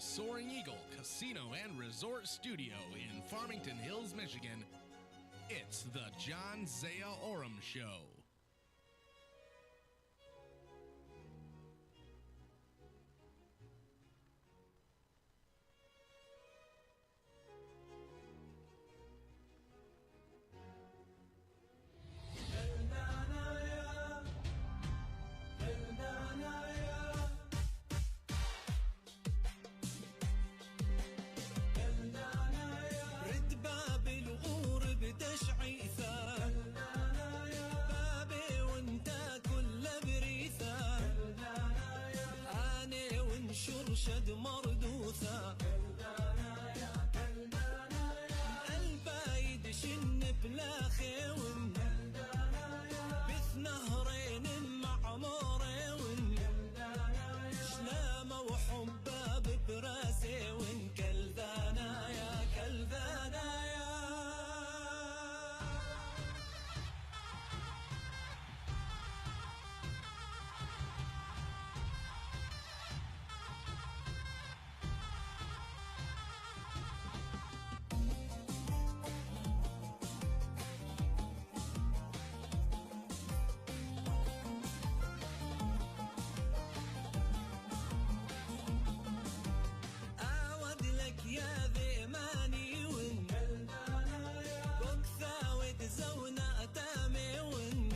Soaring Eagle Casino and Resort Studio in Farmington Hills, Michigan, it's the Zia Oram Show. شد مردوثة البايد شن بلا خيون بث نهرين معمورين شلامة وحباب براسي وين كلذانا يا كلذانا يا يا ذيماني ون بوكثا وتزونا أتامي ون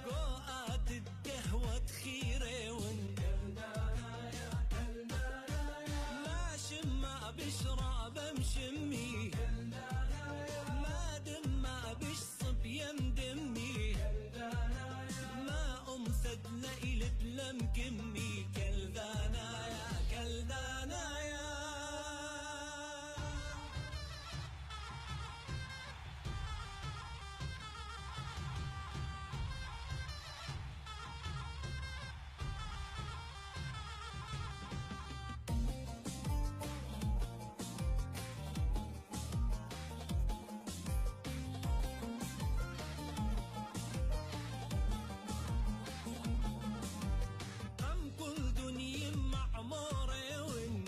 قوات الدهوة خيري ون ما شما بشراب مشمي ما دما بشصب يمدمي ما أمثد ليلة لم كمي كلذانا يا كلذانا يا معموري ون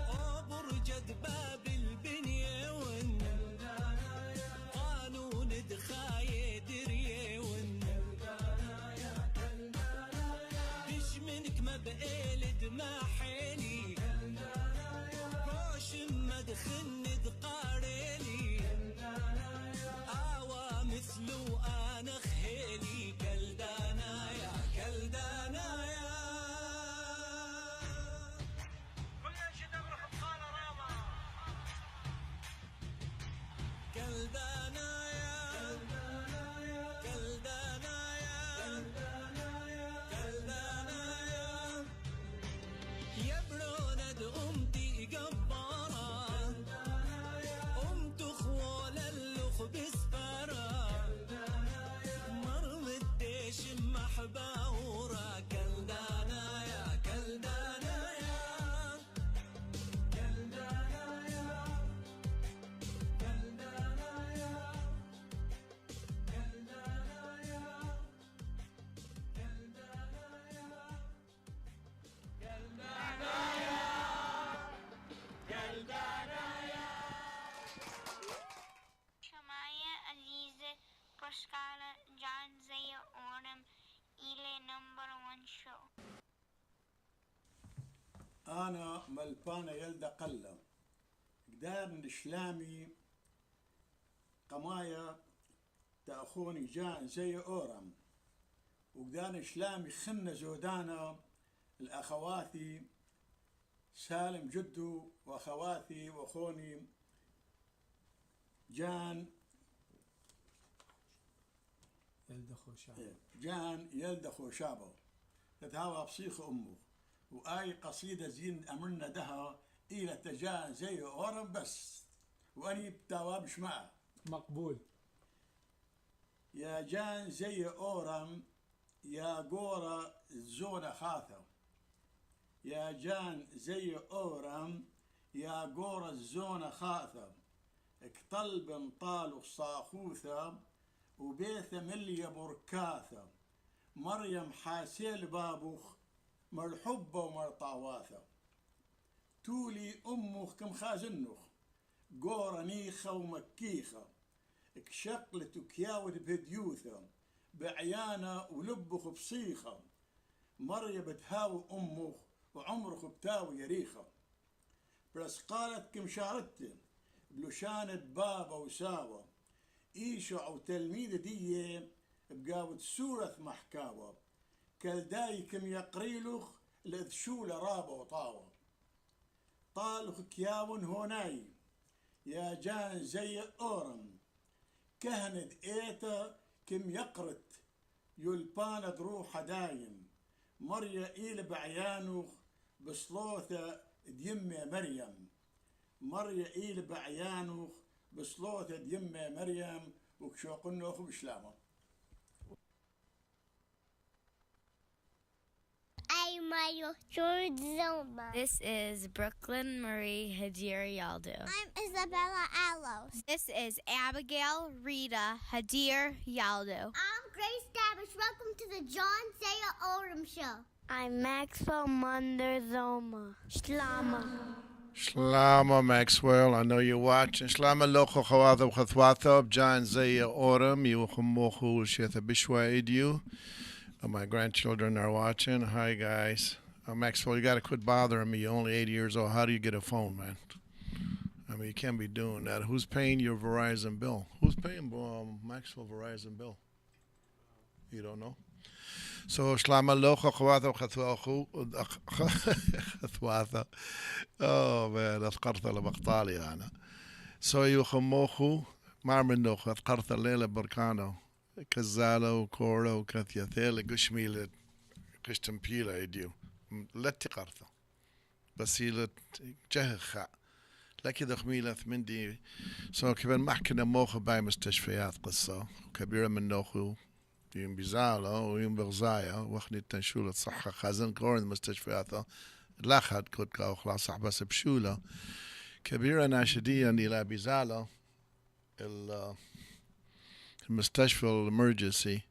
وبرجد باب البنية ون قانون دخاية درية ون دش منك ما بقيلد ما حيلي روش ما دخن دقاريلي آوا مثلو أنا خيلي كلدانا يا كلدانا يا كلدانا يا كلدانا يا كلدانا يا يبرون أمتي جبارة أمت خوال اللخ بسفارة مرم الديش محباورة كلدانا يا كلدانا يا كلدانا يا شماية عزيزة بشكالة جان زيا أورم إلى نمبر 1 شو. أنا ملبانة يلدا قلة قدار الإسلامي قمايا تأخوني جان زيا أورم وقدار إسلامي خن زودانا الأخواتي سالم جدو وأخواتي وأخوني جان يلدا خوشابه تتهاوى بصيخ أمه وآي قصيدة زين أمرنا دها إلى تجان زي أورم بس وأني بتواب شمعة مقبول. يا جان زي أورم يا قورة الزونة خاثة يا جان زي أورم يا قورة الزونة خاثة اكطلب طالو صاخوثة وبيث ملي بركاثة مريم حاسيل بابوخ مرحبة ومرطاواثة تولي أمخ كم خازنخ قورة نيخة ومكيخة اكشقلت وكياوت بهديوثة بعيانة ولبخ بصيخة مريا بتهاوي أمخ وعمرخ بتاوي يريخة بس قالت كم شارتن بلوشانة بابا وساوة إيشع وتلميذ دي بقاوت سورة محكاوة كالداي كم يقريلخ لذشولة رابة وطاوة طالخ كياون هوناي يا جان زي أورم كهند إيتا كم يقرت يلباند روح دايم مريا إيل بعيانوخ بصلوثة ديمة مريم مريا إيل بعيانوخ بصلوثة ديمة مريم وكشوقنوخ بشلامه This is Brooklyn Marie Hadir Yaldo. I'm Isabella Alos. This is Abigail Rita Hadir Yaldo. I'm Grace Davish. Welcome to the John Zia Oram Show. I'm Maxwell Munder Zoma. Shlama. Shlama Maxwell, I know you're watching. Shlama loko khawatha khathwatha John Zia Oram. You khumohu shetha bishwa idu. My grandchildren are watching. Hi, guys. Maxwell, you got to quit bothering me. You're only 80 years old. How do you get a phone, man? I mean, you can't be doing that. Who's paying your Verizon bill? Who's paying Maxwell Verizon bill? You don't know? So, shlama locha khawatha khathwatha. Oh, man. أذكرت لبقطالي أنا. So, you خموخو marmenoch أذكرت ليلة بركانو. كزالة وكورة وكثيثيلة قشميلة قشتمبيلة يديو لا تقرثة بس هي جهخة لكن دخميلة ثمندي سو كبير محكنا موخة باي مستشفيات قصة كبيرة من نوخو يوم بزالة ويوم بغزايا وخني التنشولة صحة خازن قورن مستشفيات لاخد كودكا وخلاص صح بس بشولة كبيرة ناشدية إلى بزالة المستشفى الامرجنسي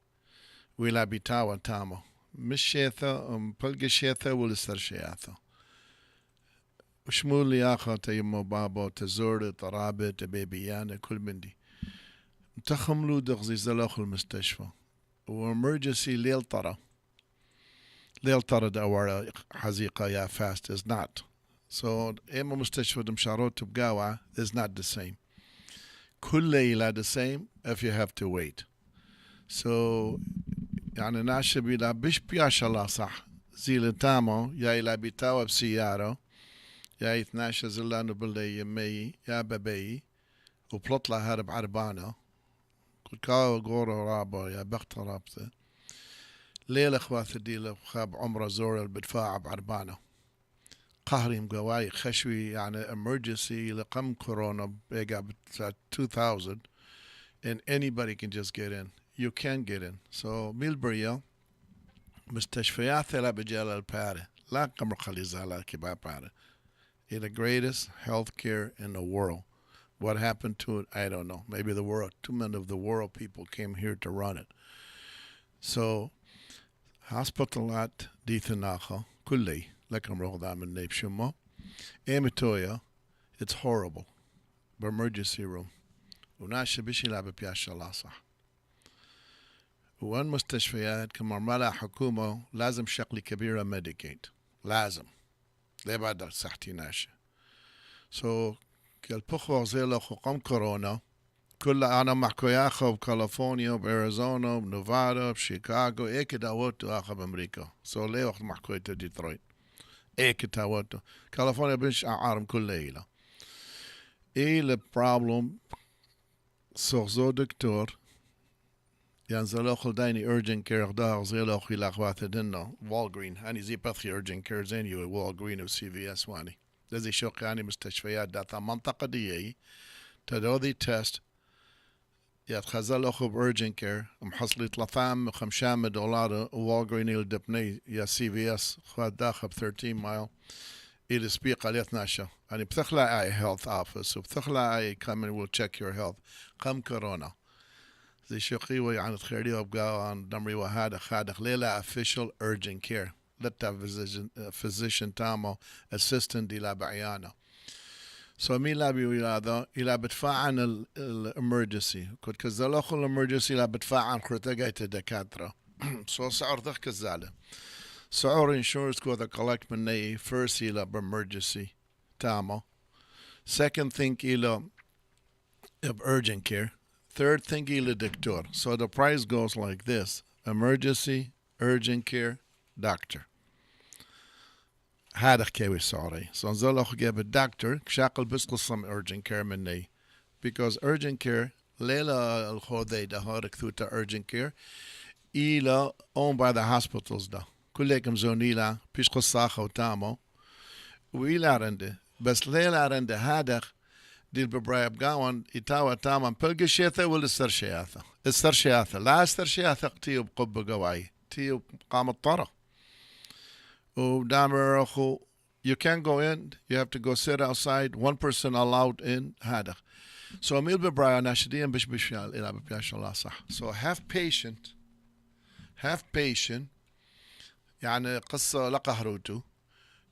ولا بيتاوى تامو مش شيثة بلقى شيثة ولا سرشياثة وشمول لي آخر تيمو بابا تزور طرابة تبيبيانة كل من دي تخملو دغزي زلاخ المستشفى وامرجنسي ليل طرا دوارة حزيقة يا fast is not so إما مستشفى دمشاروت بقاوة is not the same كل ليلة the same if you have to wait. So يعني ناشب إلى بيش بياش الله صح زي لتامو يا إلى بيتاوى بسيارة يا يتناشى زلانو باللي يمي يا ببي وبلطلة هرب عربانة كاو غورو رابو يا بخت رابطة ليلة اخوات الديلة خاب عمره زور البدفاع بعربانة قهري مقواي خشوي يعني emergency لقم كورونا بيقع 2000 and anybody can just get in. You can get in. So ميلبريا مستشفيات لا بجال البارة لا كمر خليزة لا كبار بارة. It's the greatest healthcare in the world. What happened to it, I don't know. Maybe the world, too many of the world people came here to run it. So hospitalat ديثناخا كلي لكم رغدا من نيب شما امتويا it's horrible emergency room وناش بشي لعب بياش الله صح وان مستشفيات كمرملة حكومة لازم شغلي كبيرة ميديكيت لازم ليه بعد صحتي ناشة so كالبخوة زي لخو قم كورونا كل أنا محكوياخو بكاليفورنيا بأريزونا بنوفادا بشيكاغو إيك داوتو آخو بأمريكا so ليه وقت محكوية ديترويت إيك داوتو كاليفورنيا بنش عارم كل ليلة إيه البروبلم سوغزو دكتور ينزل أخو دايني urgent care داغ زي الأخو الأخوات دنا والغرين هاني زي بثي urgent care زيني والغرين و CVS واني لذي شوق يعني مستشفيات داتا منطقة دي تدوذي تست يتخزل أخو urgent care محصلي $350 والغرين الدبني يا CVS خوات داخل 13 مايل إلى سبيق على 12 يعني بتخلع أي health office وبتخلع أي come and will check your health قم كورونا زي شقيوة يعني تخيري وبقى عن دمري وهذا خادق ليلة official urgent care لتا physician تامو assistant إلى بعيانه. So مين لا بيقول هذا إلى بدفع عن الامرجنسي كنت كزلوخ الامرجنسي إلى بدفع عن خرطقة الدكاترة. So سعر ذاك الزالة سعر insurance كوذا collect مني first إلى بemergency تامو. Second thing إلى of urgent care. Third thing إلى دكتور. So the price goes like this: emergency, urgent care, doctor. هذا كيوي سعري. So نزل أخو جاب الدكتور كشاقل بس قصم urgent care مني. Because urgent care ليلة الخوذي ده هارك ثوتا urgent care إلى owned by the hospitals ده. كلكم زونيلا بيش قصاخة وتامو وإلى رنده. بس ليلة رنده هذا ديل ببرايب قاون إتاوى تاما بلقى شيثة ولا استرشياثة. استرشياثة لا استرشياثة تيو بقب قواي تيو قام الطرق. ودامر أخو you can't go in, you have to go sit outside, one person allowed in هذا. So أميل ببرايا ناشدين بش بشيال إلى ببياش الله صح. So have patient يعني قصة لقهروتو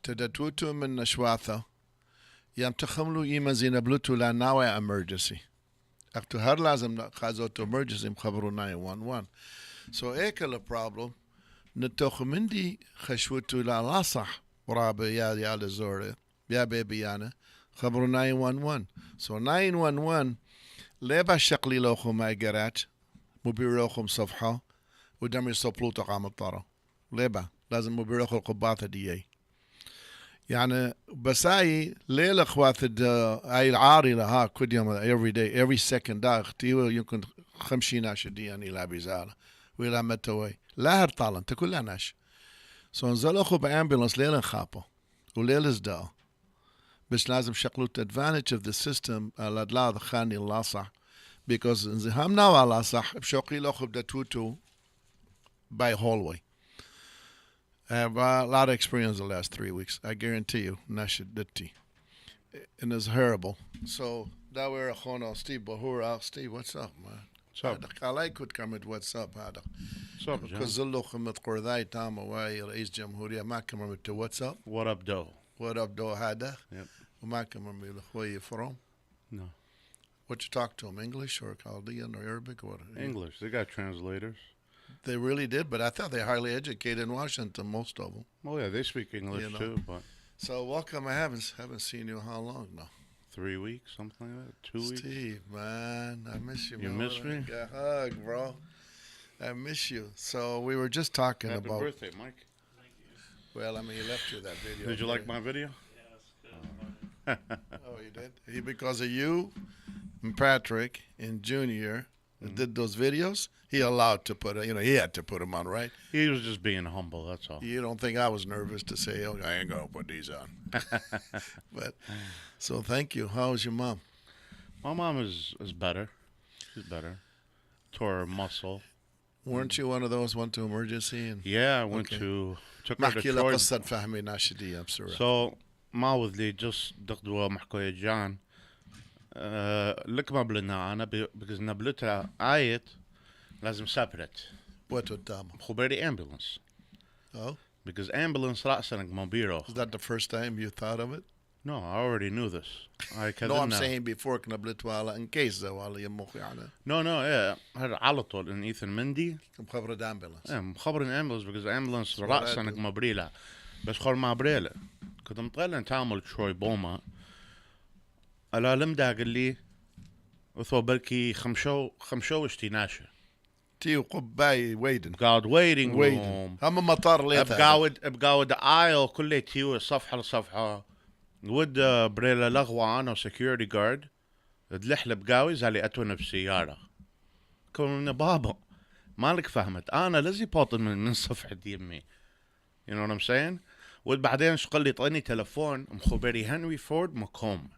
تدتوتو من نشواثة يام تخملو إيما زينبلوتو لا ناوي emergency. أكتو هر لازم خازوتو emergency مخبرو 911. So إيك البروبلم نتوخ مندي خشوتو لا صح ورابع يا لزورة يا بيبيانا خبرو 911. So 911 ليبا شقلي لوخو ما يقرات مبيروخم صفحة ودم يصبلوتو قام الطارة ليبا لازم مبيروخو القباطة دي يعني بساي ليلة اخوات اي العاري لها كل يوم every day every second دا اختيوه يمكن 50 ديان الى بيزالة وإلى متوي لا هرطالن تكلها ناش. So نزل اخو بامبولانس ليلة خابو وليلة زداو بس لازم شقلوا advantage of the system على دلا خاني الله صح because هم ناو على صح بشوقي الاخو بدا توتو by hallway. I have a lot of experience the last 3 weeks. I guarantee you, Nashiditi. And it's horrible. So, that we're a Steve Bahura. Steve, what's up, man? What's up? I like could come with what's up, Hada. What's up, John? Because Zulukhim at Qurdai Tama Wai, Rais Jamhuria, Makam to what's up? What up, doe? What up, do Hada? Yep. Makam, where you from? No. What you talk to them, English or Chaldean or Arabic or what? English. They got translators. They really did, but I thought they're highly educated in Washington, most of them. Oh, yeah, they speak English, too, but... So, welcome. I haven't seen you how long now? 3 weeks, something like that? 2 weeks? Steve, man, I miss you. You miss me? A hug, bro. I miss you. So, we were just talking Happy about... birthday, Mike. Well, I mean, he left you that video. Did you like my video? Oh, you did? Because of you and Patrick and Junior did those videos, he allowed to put it, he had to put them on, right? He was just being humble, that's all. You don't think I was nervous to say, oh, I ain't going to put these on. But, so thank you. How's your mom? My mom is better. She's better. Tore her muscle. Weren't you one of those went to emergency? And Yeah, I went to... Took her to محكي لك Troy. قصة فهمي ناشدية بسرعة. So, ما وذلي just دقدوا محكوية جان. لك ما بلنا أنا because نبلتها آيت لازم separate. What would them? خبري ambulance. Oh? Because ambulance رأسنك مبيرو. Is that the first time you thought of it? No, I already knew this. No, I'm saying before كنبلتها in case زوالي يمخ يعني. No, yeah. هذا على طول إن إيثن مندي. مخبر ambulance. مخبرين ambulance because ambulance رأسنك مبريلة. بس خور ما بريلة. كنت مطلع تعمل شوي بوما. ألا لمدا قال لي وثو بركي خمشو اشتيناشة. تيو قباي waiting. قاعد waiting room. هم مطار ليتها. بقاعد aisle كله تيو صفحة لصفحة. ود بريلا لغوة أنا security guard. دلحلة بقاوي زالي أتونا بسيارة. كون بابا مالك فهمت أنا لازي باطن من صفحة يمي. You know what I'm saying? وبعدين شقل لي طيني تلفون مخبري هنري فورد مقوم.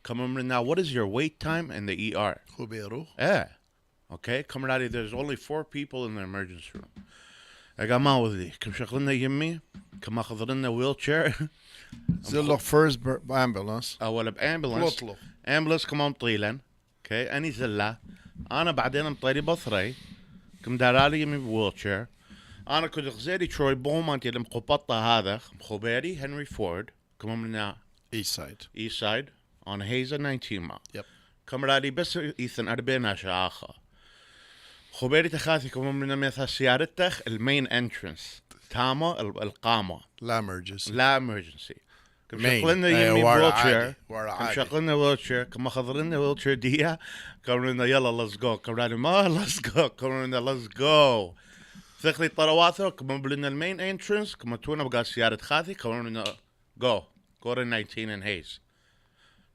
Come in now, what is your wait time in the ER? خبيرو. Yeah. Okay, come out. There's only 4 people in the emergency room. I got my with you. Come شغلنا يمي. Come أخذنا wheelchair. زلوا first ambulance. أول بambulance. بلطلو. Ambulance كمان طيلا. Okay, أني زلا. أنا بعدين مطيري بثري. كم دارالي يمي wheelchair. انا كنت غزيري تروي بومانت اللي مقبطة هذا مخبري هنري فورد كمان من East side. ايست سايد on هيزا 19 ما Yep. كمرالي بس ايثن 40 شاخة خبري تخاثي كمان من مثل سيارتك المين انترنس تاما القامة لا emergency. لا emergency كم Main. شغلنا أيوة، يمي ورا ويلتشير عادي، ورا كم عادي. شغلنا ويلتشير كم خضرنا ويلتشير ديها كمرنا يلا let's go كمرالي ما let's go كمرنا let's go ثقلي طرواثه كمان بلنا المين انترنس كمان تونا بقى سيارة خاثي كمرنا go كورن 19 and Hayes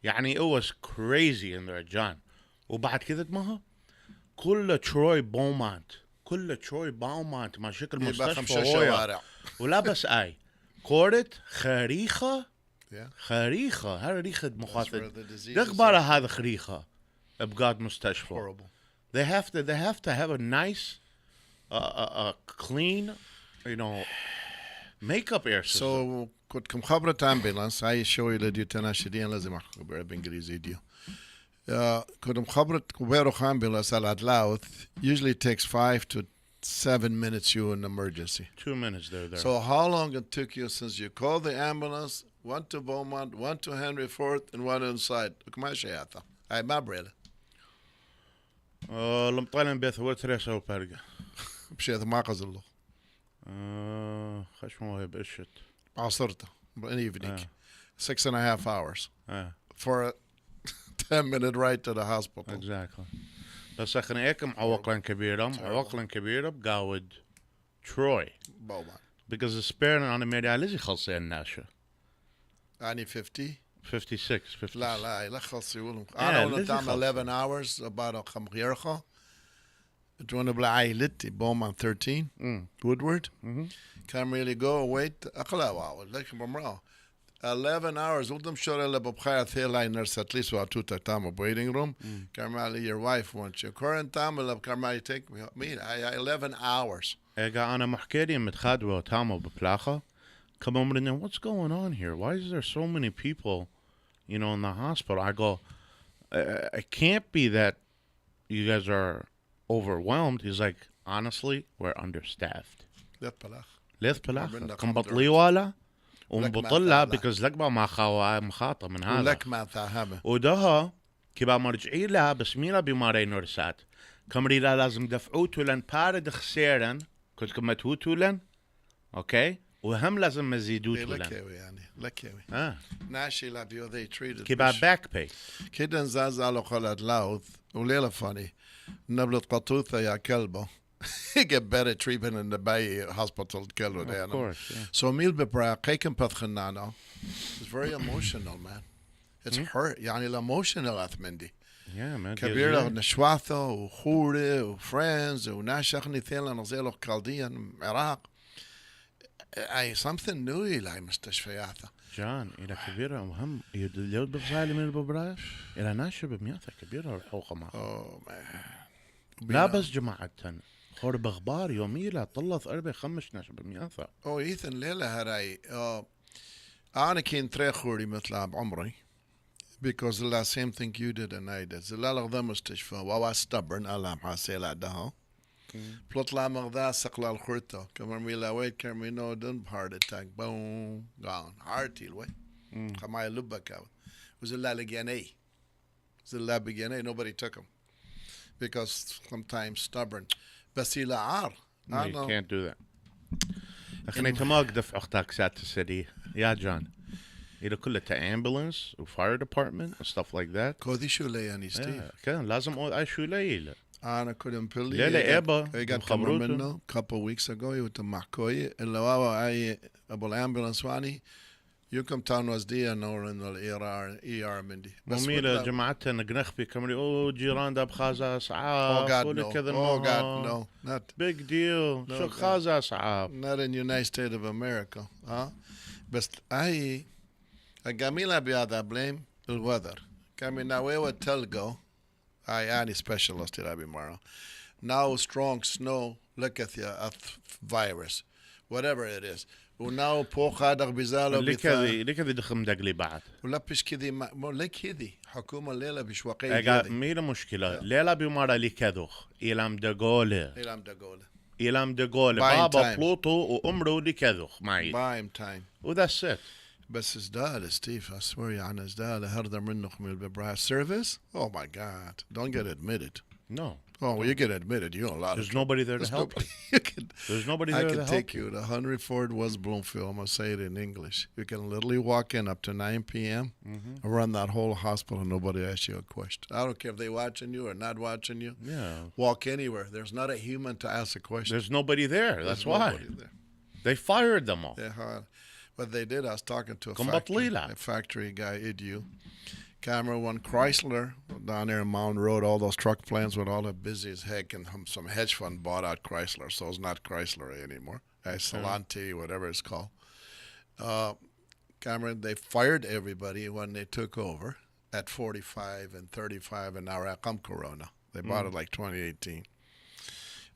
يعني it was crazy in there John وبعد كذا ماها كل تروي بومانت ما شكل يبقى مستشفى 5 هوية شوارع. ولا بس اي كورت خريخة Yeah. خريخة هذا ريخة That's مخاطر where the disease is. دخبارة هذا خريخة بقاد مستشفى Horrible. they have to have a nice clean you know makeup air system So كنت مخابرة ambulance هاي الشوي اللي تناشدين لازم أخبر بإنجليزي ديو. كنت مخابرة كبيرو ambulance على Adlouth usually takes 5 to 7 minutes you in emergency. 2 minutes there So how long it took you since you called the ambulance, went to Beaumont, went to Henry Ford, and went inside? ماشي هذا. هاي ما بريلة. لم طالن بيث وتريسا وبرقة بشيء ما قصده. خشمه هي بقشت عصرته. An evening. 6.5 hours. For a 10-minute ride to the hospital. exactly بس اخني ايكم عوقلا كبيرة بقاود تروي Beaumont. because the spare on the media لازم خلصي الناشا أني 50. 56 لا لخص يقولون أنا وأنا تعمل 11 hours about خم غيرها. ترونا بلا عائلتي Beaumont 13 Woodward. Can't really go wait أقلا واو لكن بمرأة 11 hours قدام شورى اللي ببخير ثيلا nurse at least واتو تتعمل waiting room. Carmeli your wife wants you. Current time اللي Carmeli take me 11 hours. اجا انا محكيري متخادوة تامو ببلاخة come over and what's going on here why is there so many people you know in the hospital I go it can't be that you guys are overwhelmed he's like honestly we're understaffed ليث بلاخة كم بطلي ولا ومبطلها because لك ما خوا مخاطة من هذا ولك ما ثاهمه ودها كبا مرجعي لها بس ميلا بماري نورسات كمري لا لازم دفعوتو لن بارد خسيرا كنت كما توتو لن اوكي وهم لازم مزيدوتو لن لكيوي يعني لكيوي ناشي لابيو they treated كبا باك باي كده نزاز على قلت لاوث وليلة فاني نبلة قطوثة يا كلبه he get better treatment in the Bay hospital كلبه ده of course yeah. so ميل ببرا قيكم بثخنانو it's very emotional man it's hurt يعني emotional أثمندي yeah man كبيرة نشواثة وخوري وفريندز وناشخني ثيلا نزيلو كالديا عراق something new إلى مستشفيات جان إلى كبيرة وهم يدليود بفصالي من الببراش إلى ناشر بمياثة كبيرة الحوقة ما لا بس جماعة خور بأخبار يومي لا طلث 4-5 ناشر بمياثة إيثن ليلة هراي أنا كنت تري خوري مثل بعمري because the same thing you did and I did زلا لغدا مستشفى ووا stubborn ألا محاسيل عدها بلطلع مغدا سقلا الخورتو كمان ميلا ويت كارمينو دن heart attack boom gone hearty الوي خماي لبك وزلا لقياني nobody took him because sometimes stubborn بس إلى عار you can't do that أخني تماك دفع أختك سات السرية يا جان إلى كل ambulance و fire department and stuff like that كودي شو لي يعني ستيف كان لازم أي شو ليلة أنا كنت مبلي ليلة إبا got منه couple weeks ago يوتمحكوي اللي واوا أي أبو الأمبولانس واني يمكن تاون وزدية نور إنه ER مندي مميلة جماعتنا نقنخبي كمري جيران داب خازا أسعاف no كذا no not big deal No, شو God. خازا أسعاف not in United States of America بس أي الجميلة بهذا blame الweather كمي ناوي تلقو أي specialist إلى بمرة now strong snow look at the virus whatever it is وناو بوخ هذا بزاله ليه كذي دخم دقلي بعد ولا بش كذي ليه كذي حكومة الليلة بش وقية ميلا مشكلة ليلة بمرة لي كذوخ إلام دقولة إلام دقول Buying بابا time. بلوتو وأمرو دي كذوخ معي Buying time. وذاتس ات. بس ازداد ستيف I swear يا عن ازداد هذا منك من البراس service. Oh my God. Don't get admitted. No. Oh, well, you get admitted. You know a lot There's of nobody there to There's help nobody. you. You can, There's nobody I there can to take help you to 100 Ford West Bloomfield. I'm going to say it in English. You can literally walk in up to 9 p.m. and run that whole hospital and nobody asks you a question. I don't care if they're watching you or not watching you. Yeah. Walk anywhere. There's not a human to ask a question. There's nobody there. That's There's why. nobody there. They fired them all. But they did. I was talking to a factory guy, Idu. Camera one Chrysler down there in Mountain Road, all those truck plants with all the busy as heck, and some hedge fund bought out Chrysler, so it's not Chrysler anymore. Salante, whatever it's called. Cameron, they fired everybody when they took over at 45 and 35 an hour at Corona. They bought it like 2018.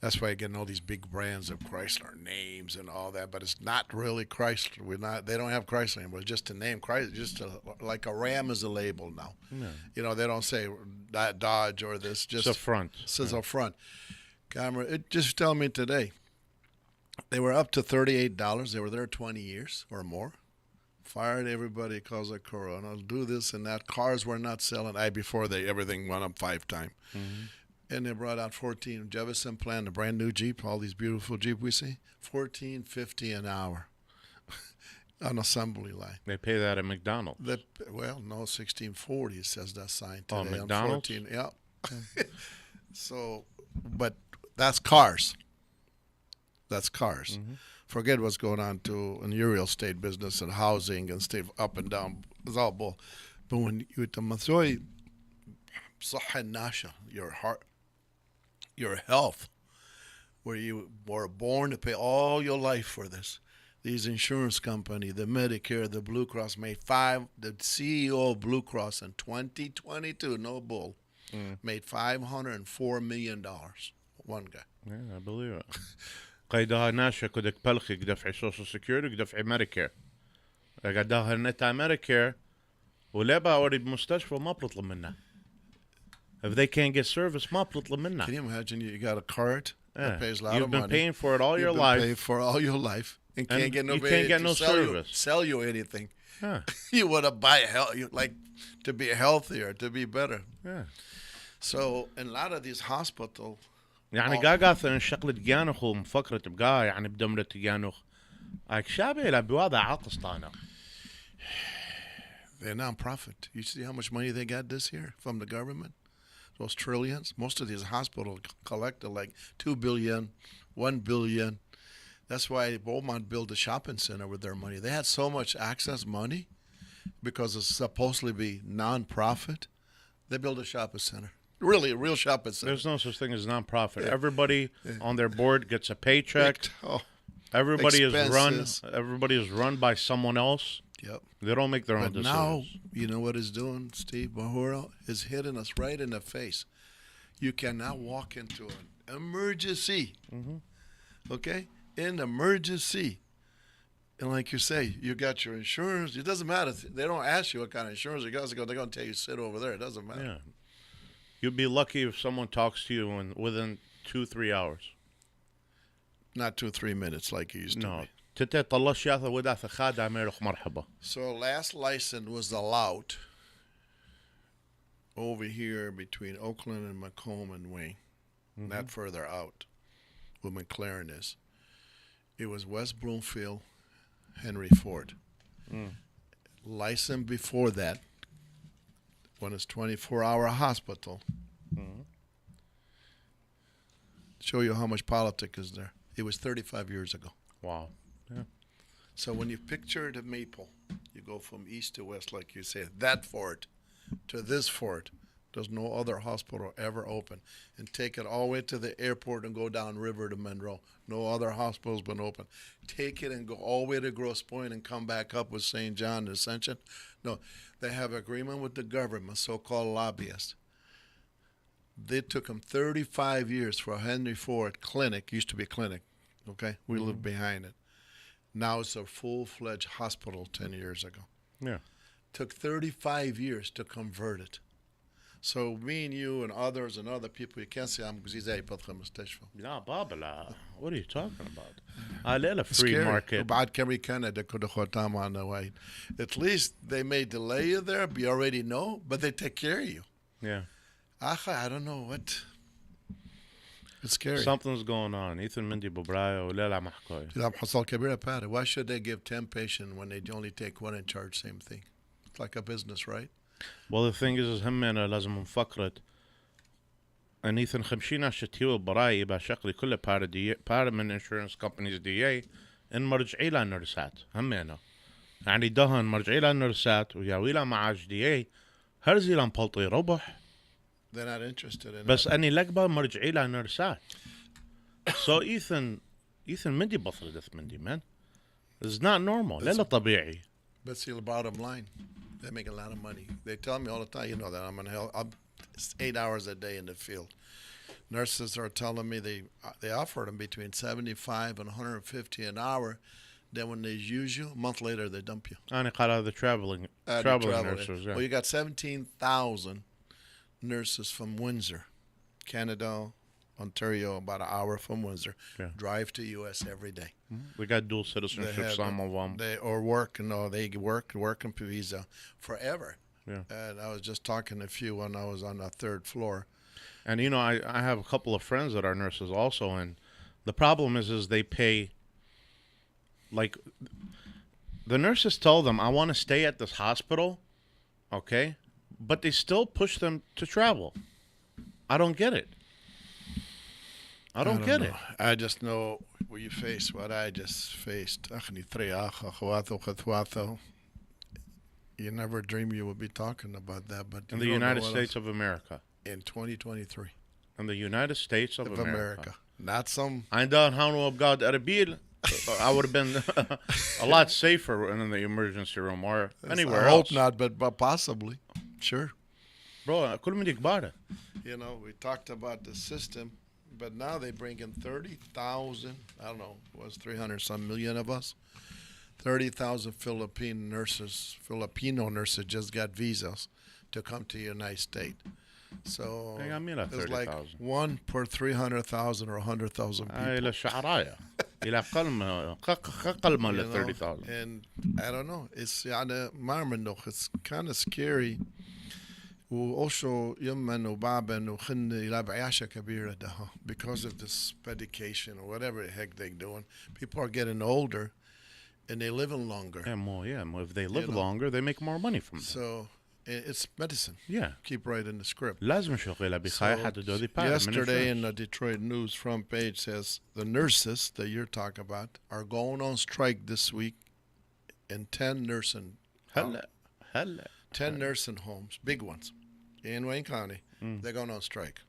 That's why you're getting all these big brands of Chrysler names and all that, but it's not really Chrysler. They don't have Chrysler anymore. It's just a name, Chrysler. Just like a Ram is a label now. Yeah. You know, they don't say Dodge or this. Just it's a front. It says a front. Camera. It just tell me today. They were up to $38. They were there 20 years or more. Fired everybody because of Corona. Do this and that. Cars were not selling. Before everything went up 5 times. Mm-hmm. And they brought out 14 Jefferson plant, a brand new Jeep, all these beautiful Jeep we see, $14.50 an hour on assembly line. They pay that at McDonald's. No, $16.40 it says that sign today. Oh, McDonald's? 14, yeah. So, but that's cars. That's cars. Mm-hmm. Forget what's going on in your real estate business and housing and stay up and down. It's all bull. But when you enjoy your heart, your health, where you were born to pay all your life for this. These insurance company, the Medicare, the Blue Cross the CEO of Blue Cross in 2022, no bull, made $504 million. One guy. Yeah, I believe it. قيدها ناشا كدك بلخي دفع سوشيال سيكيورتي دفع ميديكير. قدها نتا ميديكير ولا بقى بمستشفى ما بتطلب منها. If they can't get service, ما بتطلب منها. Can you imagine you got a card that pays a lot You've of money. You've been paying for it all your life. You've been paying for all your life and can't get nobody you can't get no service. Sell you anything. Yeah. You want to buy health, you like to be healthier, to be better. Yeah. So in a lot of these hospitals. يعني قاقاث انشقلت جانوخ ومفكرة بقى يعني بدمرة جانوخ. أكشابه إلى بوضع عقصتانا. They're non-profit. You see how much money they got this year from the government? Those trillions. Most of these hospitals collected like $2 billion, $1 billion. That's why Beaumont built a shopping center with their money. They had so much access money because it's supposed to be non-profit. They built a shopping center. Really, a real shopping center. There's no such thing as non-profit. Yeah. Everybody on their board gets a paycheck. Everybody is run by someone else. Yep. They don't make their own decisions. Now, you know what it's doing, Steve Bahura? Is hitting us right in the face. You cannot walk into an emergency. Mm-hmm. Okay? An emergency. And like you say, you got your insurance. It doesn't matter. They don't ask you what kind of insurance you got. They're going to tell you sit over there. It doesn't matter. Yeah. You'd be lucky if someone talks to you within 2-3 hours. Not 2-3 minutes like you used to be. So last license was allowed over here between Oakland and Macomb and Wayne, not further out where McLaren is. It was West Bloomfield, Henry Ford. License before that, when it's 24-hour hospital, show you how much politics is there. It was 35 years ago. Wow. Yeah. So when you picture the maple, you go from east to west, like you say, that fort to this fort. There's no other hospital ever open. And take it all the way to the airport and go down river to Monroe. No other hospital's been open. Take it and go all the way to Grosse Pointe and come back up with St. John and Ascension. No, they have agreement with the government, so-called lobbyists. They took them 35 years for Henry Ford Clinic. Used to be a clinic, okay? We lived behind it. Now it's a full-fledged hospital 10 years ago. Yeah. Took 35 years to convert it. So me and you and others and other people, you can't say I'm زي بدخل مستشفى. لا بابا لا. What are you talking about? على free Scary. market. وبعد كم كندا كده ختام على وايد. At least they may delay you there, but you already know, but they take care of you. Yeah. I don't know what. It's scary. Something's going on. Ethan Mindy Bobraya ولا لا محكوي. لا حصل كبيرة بارا. Why should they give 10 patients when they only take one in charge? Same thing. It's like a business, right? Well, the thing is همنا لازم نفكرت ان Ethan 50 شتيو براي بشكل كله بار من insurance companies DA ان مرجعي له نرسات همنا. يعني دهن مرجعي له نرسات وياوي له معاش DA هرزي له مبلطي ربح. They're not interested in بس اني لقبه مرجعي له نرسات. So Ethan مندي بطل مندي man. It's not normal. لا طبيعي. But see the bottom line. They make a lot of money. They tell me all the time, you know that I'm 8 hours a day in the field. Nurses are telling me they offer them between 75 and 150 an hour. Then when they use you, a month later they dump you. أنا قال the traveling nurses. Yeah. Well, you got 17,000 nurses from Windsor, Canada, Ontario, about an hour from Windsor. Yeah. Drive to U.S. every day. We got dual citizenship, some of them. They work on visa forever. Yeah. And I was just talking to a few when I was on the third floor. And you know, I have a couple of friends that are nurses also, and the problem is they pay. Like, the nurses tell them, "I want to stay at this hospital," okay, but they still push them to travel. I don't get it. I don't get it. I just know what you face, what I just faced. You never dream you would be talking about that, but In the United States of America. In 2023. In the United States of America. Not some. I don't know about Arabil. I would have been a lot safer in the emergency room or anywhere else. I hope not, but possibly. Sure. Bro, you know, we talked about the system, but now they bring in 30,000, I don't know, it was 300 some million of us. 30,000 Filipino nurses just got visas to come to the United States. So it's like 1 per 300,000 or 100,000 people. إلى أقل من 30,000. And I don't know. It's it's kind of scary. وأوشو يمن وبابن وخن إلى بعياشة كبيرة ده because of this medication or whatever the heck they're doing. People are getting older, and they living longer. Yeah, if they live longer, they make more money from that. So it's medicine. Yeah. Keep right in the script. لازم شغلة بخير حتى دودي بار. Yesterday in the Detroit News front page says the nurses that you're talking about are going on strike this week in 10 nursing. هلا 10 nursing homes, big ones, in Wayne County. They're going on strike.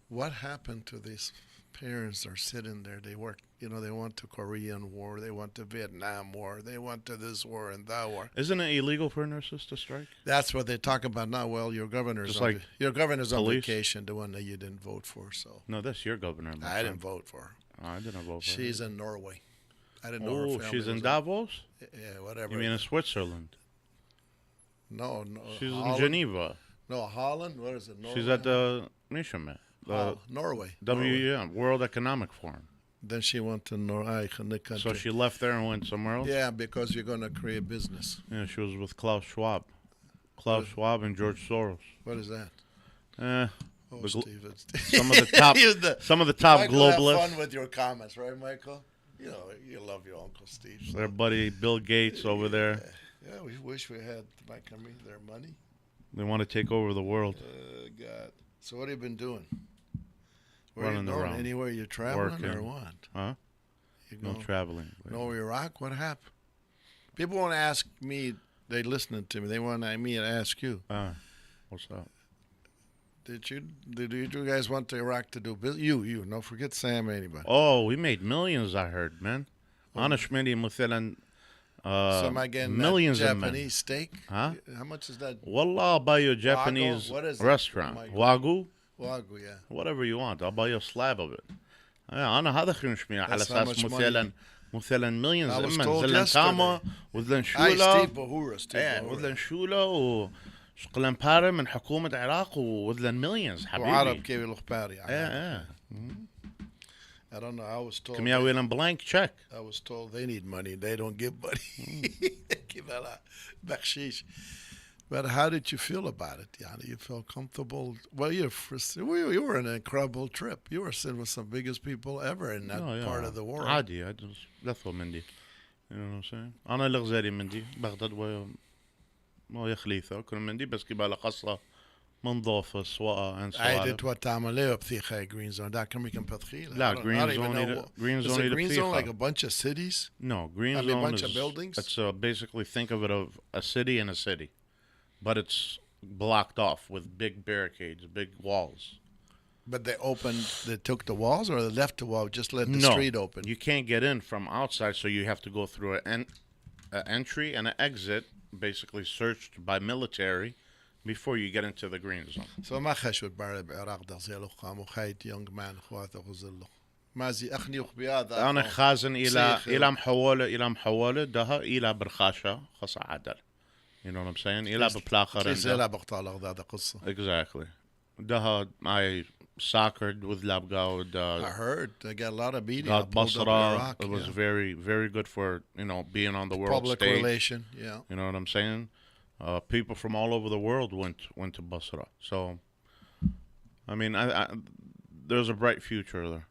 What happened to these parents that are sitting there? They work, they went to Korean War, they went to Vietnam War, they went to this war and that war. Isn't it illegal for nurses to strike? That's what they talk about now. Well, your governor's on vacation, the one that you didn't vote for. So no, that's your governor. I didn't vote for her. I didn't vote for her. She's in Norway. I didn't know her family. She's in Davos? Yeah, whatever. You mean in Switzerland? No. She's Holland? in Geneva. No, Holland? What is it? Norway? She's at the Norway. World Economic Forum. Then she went to Norway. So she left there and went somewhere else? Yeah, because you're going to create business. Yeah, she was with Klaus Schwab. Klaus Schwab and George Soros. What is that? Steve, some of the top globalists. Have fun with your comments, right, Michael? You love your Uncle Steve. So. Their buddy Bill Gates over there. Yeah, we wish we had their money. They want to take over the world. God. So what have you been doing? Running around. Anywhere you're traveling Working. or what? Huh? No traveling. No Iraq? What happened? People want to ask me, they listening to me, they want me to ask you. What's up? Did you guys want to Iraq to do business? You. No, forget Sam, anybody. Oh, we made millions, I heard, man. أنا شمالي مثلا am I getting millions that of men. Japanese steak? Huh? How much is that? Wallah, I'll buy you a Japanese restaurant. Wagyu? Wagyu, yeah. Whatever you want. I'll buy you a slab of it. أنا هذا خير شمالي على أساس مثلا millions of men. زلن تاما وزلن شولا. Steve Bahura. وزلن شولا شقلن بارا من حكومة العراق وذلن millions حبيبي. وعرب كيف الأخباري. ايه. I don't know. I was told. كم ياويلن blank check. I was told they need money. They don't give money. Give a bakshish. But how did you feel about it? Yani, you felt comfortable? Well, you were on an incredible trip. You were sitting with some biggest people ever in that part of the world. عادي لثوا مندي. You know what I'm saying? أنا لغزالي مندي بغداد ما يخليثه كل مندي بس كبالة قصة منظوفة سواء and I did what تعمل بثيخة green zone. that can we can بثخيل. لا green zone green zone like a bunch of cities? No, green zone a bunch is of buildings. It's basically think of it of a city in a city, but it's blocked off with big barricades, big walls. But they took the walls or they left the wall, just let the street open? You can't get in from outside, so you have to go through an entry and an exit, basically searched by military, before you get into the green zone. So ما خشوت بعرب عراق دغزيلو قامو خايت young man خواته غزلو مازي أخني وخبياضة أنا خازن إلى محولة ده إلى برخاشة خاصة عدل. You know what I'm saying? إلى ببلاخر. إلى بقطع هذا قصة. Exactly. ده I soccered with Labgao. I heard they got a lot of media. Got Basra. It was very, very good for being on the world public stage. relation. Yeah. You know what I'm saying? People from all over the world went to Basra. So, I mean, there's a bright future there.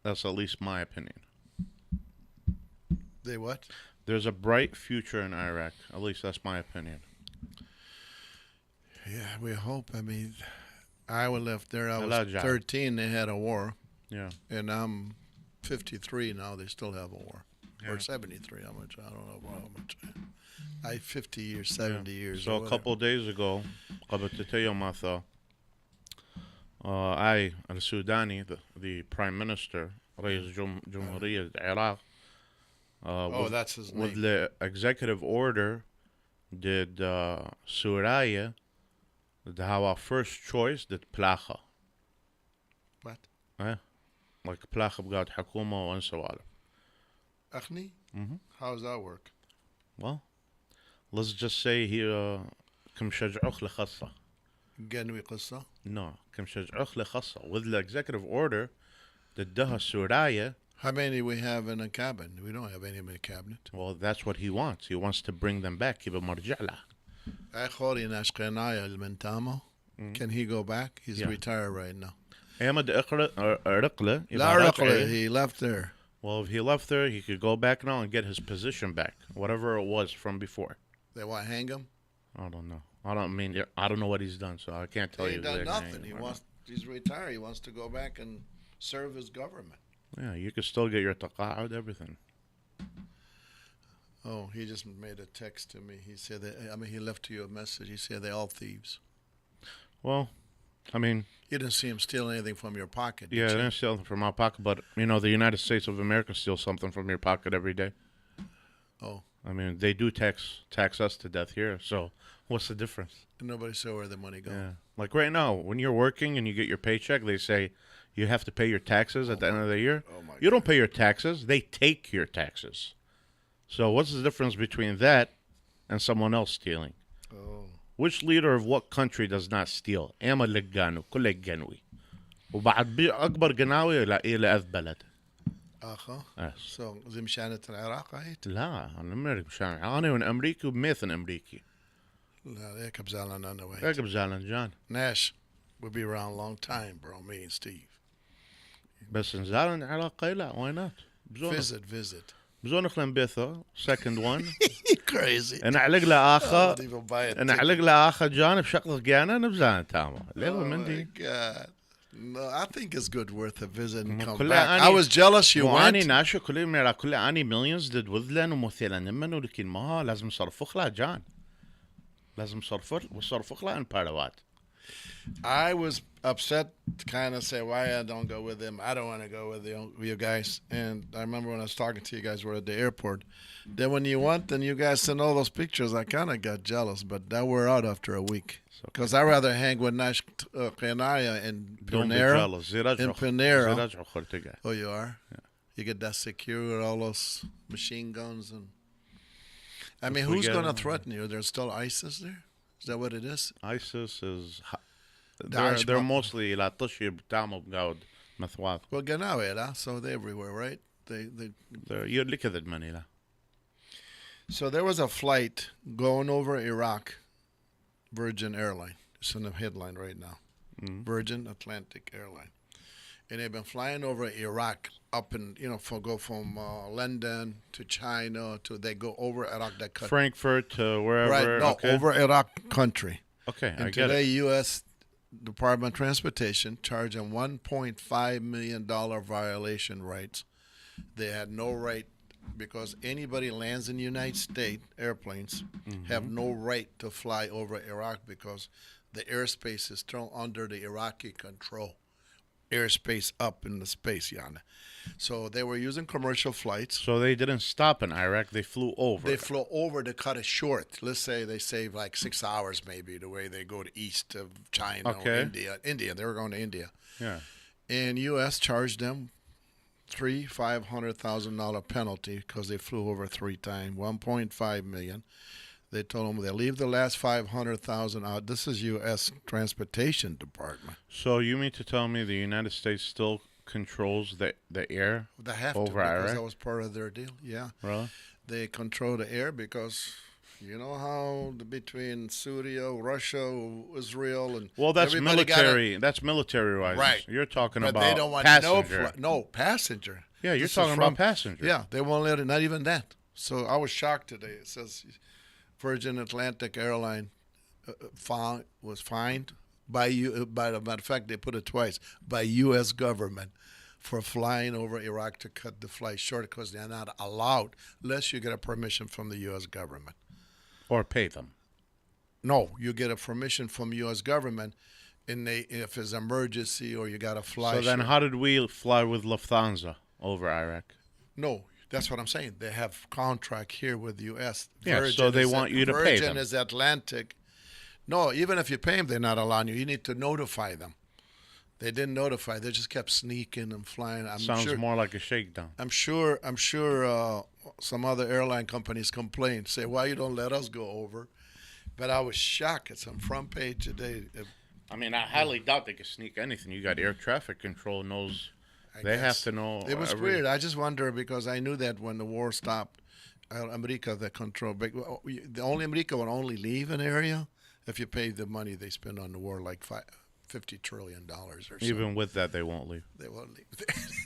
That's at least my opinion. They what? There's a bright future in Iraq. At least that's my opinion. Yeah, we hope. I mean, I left there. I was 13. They had a war. Yeah. And I'm 53 now. They still have a war. Yeah. Or 73. How much? I don't know how much. 50 years, 70 years. So a couple of days ago, I, al-Sudani, the Prime Minister, Rais Jumhuriyat Iraq, that's his name. With the executive order, did Suraya, our first choice, did Placha. What? Like Placha b'gad Hakuma and so on. Achni? How does that work? Well, let's just say here, كم شجعوك لخصة. قنوي قصة? No, كم شجعوك لخصة. With the executive order, ضدها Suraya. How many we have in a cabinet? We don't have any in the cabinet. Well, that's what he wants. He wants to bring them back. يبقى مرجع له. أخوري ناس قناية المنتامو. Can he go back? He's retired right now. أيام رقلة. لا رقلة. He left there. Well, if he left there, he could go back now and get his position back, whatever it was from before. They want to hang him? I don't know. I don't know what he's done, so I can't tell you. He's done nothing. He's retired. He wants to go back and serve his government. Yeah, you could still get your taqa'ud, everything. Oh, he just made a text to me. He said he left you a message. He said they're all thieves. Well, I mean, you didn't see him steal anything from your pocket. Yeah, I didn't steal anything from my pocket, but the United States of America steals something from your pocket every day. Oh. I mean, they do tax us to death here, so what's the difference? Nobody saw where the money goes. Yeah. Like right now, when you're working and you get your paycheck, they say you have to pay your taxes at the end of the year. Oh my you don't pay your taxes, they take your taxes. So what's the difference between that and someone else stealing? Oh. Which leader of what country does not steal? أما لقانو كل جنوي وبعد أكبر جناوي إلى أذ بلد. So زي مشانة العراق هيت؟ لا أنا أمريكي مشان أنا أمريكي ومثل أمريكي. لا هيك بزعلان أنا وهيك. هيك بزعلان جان. Nash, we'll be around a long time, bro. Me and Steve. بس نزعلان العراق لا why not? Visit. بزون نخلن بيثا second one. Crazy. أنا علق له آخر. أنا علق له آخر جانب شغل جانا نبزان تامه. ليه مندي؟ God. No, I think it's good worth a visit and come back. I was jealous you went. وأني ناشو كل أني millions did وذلن ومثلا نمن ولكن ما لازم صرفخ له جان. لازم صرفخ له إن باروات. I was upset to kind of say why I don't go with him. I don't want to go with you guys. And I remember when I was talking to you guys, we were at the airport. Then when you went and you guys sent all those pictures, I kind of got jealous, but that wore out after a week. Because I'd rather hang with Nash Qanaya and Panera. In Panera. Oh, you are? Yeah. You get that secure with all those machine guns. And I mean, who's going to threaten you? There's still ISIS there? Is that what it is? ISIS is Daesh they're ما- mostly لا تشي بتعمل بقعد مثوات. Well, Ganawela, so they're everywhere, right? They're يقول لك هذا money لا. So there was a flight going over Iraq, Virgin Airline. It's in the headline right now. Virgin Atlantic Airline. And they've been flying over Iraq up and, go from London to China they go over Iraq. That country. Frankfurt to wherever. Right, no, okay. over Iraq country. Okay, And I get today, it. U.S. Department of Transportation charged them $1.5 million violation rights. They had no right, because anybody lands in the United States, airplanes, have no right to fly over Iraq because the airspace is still under the Iraqi control. Airspace up in the space, Yana. So they were using commercial flights. So they didn't stop in Iraq. They flew over. They flew over to cut it short. Let's say they saved like 6 hours maybe the way they go to east of China or Okay. India. India, they were going to India. Yeah. And U.S. charged them $500,000 penalty because they flew over 3 times, $1.5 million. They told them they leave the last $500,000 out. This is U.S. Transportation Department. So you mean to tell me the United States still controls the air They have over to because Iraq? that was part of their deal. Yeah, Really? they control the air because you know how between Syria, Russia, Israel, and Well, that's everybody military. That's military wise. Right. You're talking but about they don't want passenger. no passenger. Yeah, you're This is talking from- about passenger. Yeah, they won't let it. Not even that. So I was shocked today. It says Virgin Atlantic Airline was fined by you. By the matter of fact, they put it twice by U.S. government for flying over Iraq to cut the flight short because they're not allowed unless you get a permission from the U.S. government. Or pay them. No, you get a permission from U.S. government, and if it's an emergency or you got to fly. So then, short- how did we fly with Lufthansa over Iraq? No, that's what I'm saying. They have contract here with the U.S. Yeah, so they want you to pay Virgin them. is Atlantic. No, even if you pay them, they're not allowing you. You need to notify them. They didn't notify. They just kept sneaking and flying. Sounds more like a shakedown. I'm sure some other airline companies complain, say, why you don't let us go over? But I was shocked. It's on front page today. I mean, I highly doubt they could sneak anything. You got air traffic control knows. I They have guess. to know. It was weird. I just wonder because I knew that when the war stopped, America that control. The only America would only leave an area if you pay the money they spend on the war, like $50 trillion or so. Even with that, they won't leave. They won't leave.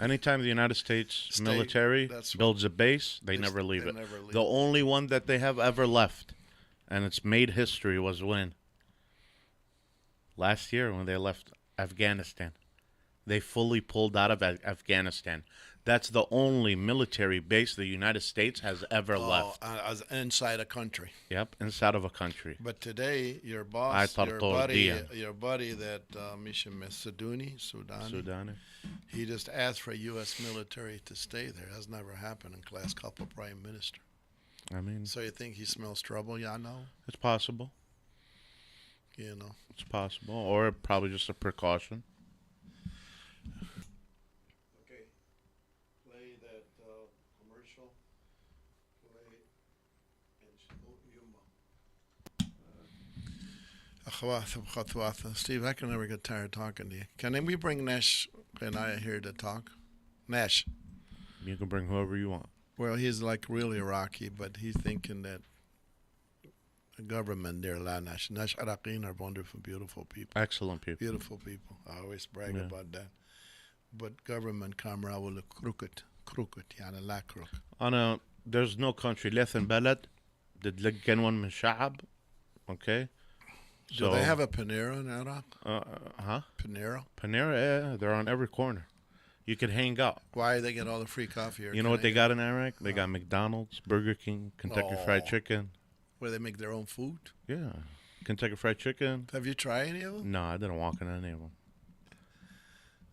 Anytime the United States Stay, military that's builds a base, they never leave they it. never leave The it. only one that they have ever left, and it's made history, was when? Last year when they left Afghanistan. They fully pulled out of Afghanistan. That's the only military base the United States has ever left. As inside a country. Yep, inside of a country. But today, your boss, I your told buddy, Dia. your buddy that Sudani, Sudan. he just asked for U.S. military to stay there. That's never happened in the last couple of prime minister. I mean, So you think he smells trouble? Yeah, no. it's possible. You know. It's possible. Or probably just a precaution. Okay. Play that commercial. Play Steve, I can never get tired talking to you. Can we bring Nash and I here to talk? Nash. You can bring whoever you want. Well, he's like really Iraqi, but he's thinking that the government there, Nash Iraqin are wonderful, beautiful people. Excellent people. Beautiful people. I always brag Yeah. about that. But government camera will look crooked, يعني لا crook. There's no country left in بلد تتلقى one من شعب. Okay? Do they have a Panera in Iraq? Huh? Panera? Panera, yeah, they're on every corner. You could hang out. Why they get all the free coffee here? You know what they got in Iraq? They got McDonald's, Burger King, Kentucky Fried Chicken. Where they make their own food? Yeah. Kentucky Fried Chicken. Have you tried any of them? No, I didn't walk in any of them.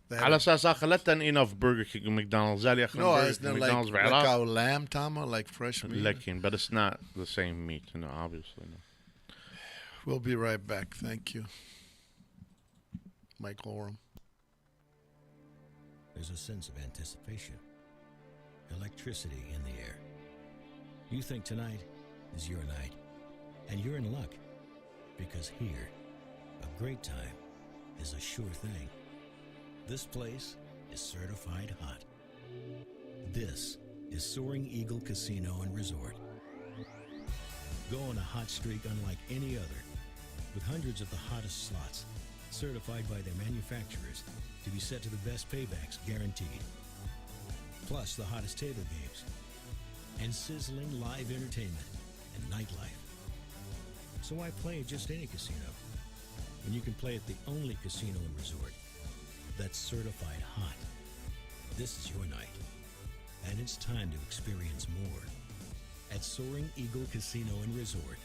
They على have- أساس أخلتها enough Burger King and McDonald's. زالي أخذ No, Burger it's King not McDonald's like بعراق. our lamb, Tama, like fresh meat. لكن, but it's not the same meat. No, obviously no. We'll be right back. Thank you. Mike Oram. There's a sense of anticipation, electricity in the air. You think tonight is your night, and you're in luck, because here, a great time is a sure thing. This place is certified hot. This is Soaring Eagle Casino and Resort. Go on a hot streak unlike any other, with hundreds of the hottest slots, certified by their manufacturers to be set to the best paybacks guaranteed. Plus the hottest table games and sizzling live entertainment and nightlife. So why play at just any casino when you can play at the only casino and resort that's certified hot? This is your night, and it's time to experience more at Soaring Eagle Casino and Resort.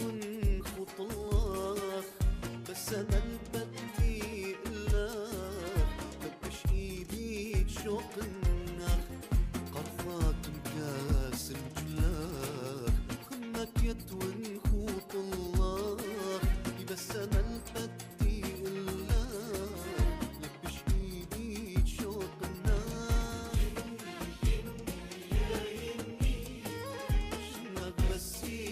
ونخط الله بس انا البدي الا دبش ايدي شوق النار قرفات مكاس الجلاخ خمك يد ونخوط الله بس انا البدي الا دبش ايدي شوق النار شنك بسي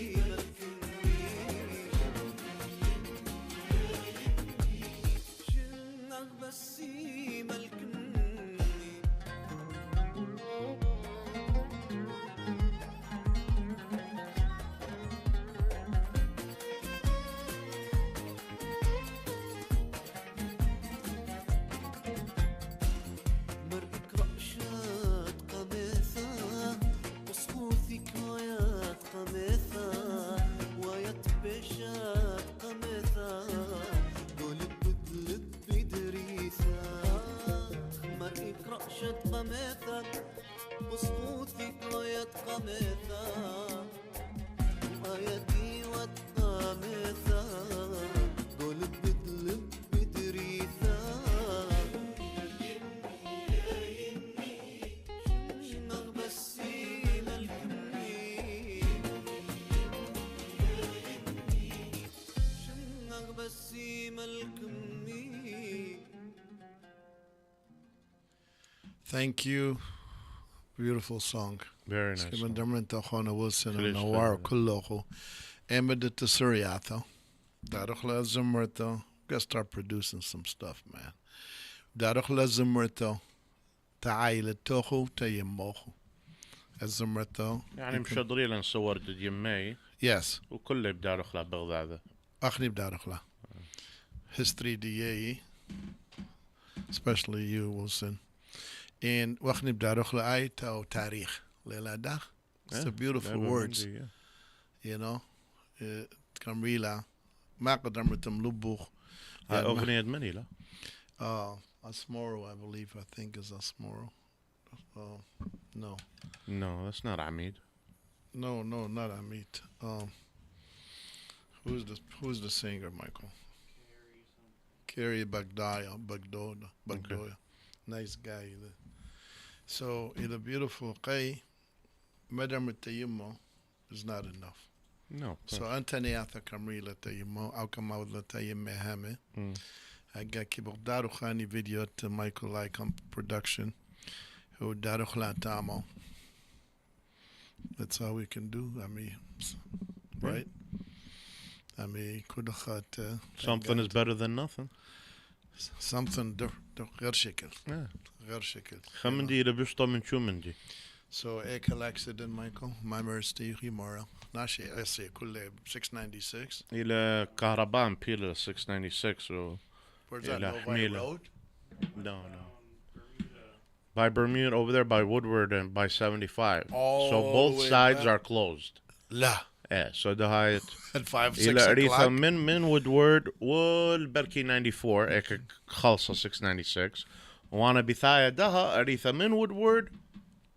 شت قميثة وسقوطك لو يتقميثة آياتي وتقميثة قلب بدلب بدريثة شنغ بسيم الكمي شنغ بسيم الكمي. Thank you. Beautiful song. Very nice. Skim Dermenta Khona Wilson and Please, Nawar Father. Kulloho. Embedded to Suriato. Darukhla Zumurto. Gotta start producing some stuff, man. Darukhla Zumurto. Ta'ayla Toho Tayimoho. Azumurto. يعني مشدرين لنا صور يمي Yes. وكله بدار اخلا بغداد. Akhnib Darukhla. History DA. Especially you, Wilson. And Wakhnib Darukhla Ay Tao Tarikh. Lela Dah. It's a beautiful words. You know, Kamrila, Makadamritam Lubukh. أغنية مني لا. Asmoro, I believe, I think is Asmoro. No. No, that's not Amid. No, not Amit. Who's the singer, Michael? Kerry Bagdoya. Okay. Nice guy. So, in a beautiful Qay, Madam Tayimo is not enough. No. So Antony Atha Kamri Latayimo, Alkama Latayim Mehame. I got Kibok Darukhani video to Michael Lycom production. Who Darukhlatamo. That's all we can do. I mean, right? I mean, Kudakhat. Something is better than nothing. Something غير شكل. Yeah. غير شكل. خمندي إذا بيشطى من شو مندي. So Ekel accident, Michael. My mercy, Himora. Nashi, I say, Kule 696. إلى كهرباء مبيلة 696 و. Where's that? إلى Novi حميلة. Road? No. By Bermuda, over there by Woodward and by 75. Oh, so both way sides back. are closed. لا. Yeah, so ده هاي At 5, 6 إلى أريثا o'clock. من Woodward والبركي 94 إيك خالصة 696 وأنا بثايا دها أريثا من Woodward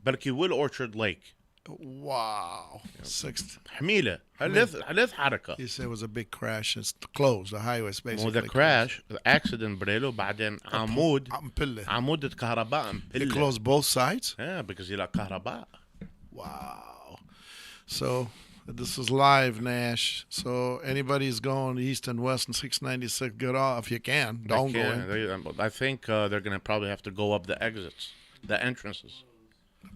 بركي Orchard Lake. Wow. 6th. حميلة حلث حركة. He said it was a big crash. It's closed. The highway's basically the crash, the accident بريلو بعدين عمود الكهرباء They مبلة. closed both sides? Yeah, because إلى كهرباء. Wow. So this is live, Nash. So anybody's going east and west in 696, get off if you can. Don't go in. I think they're going to probably have to go up the exits, the entrances.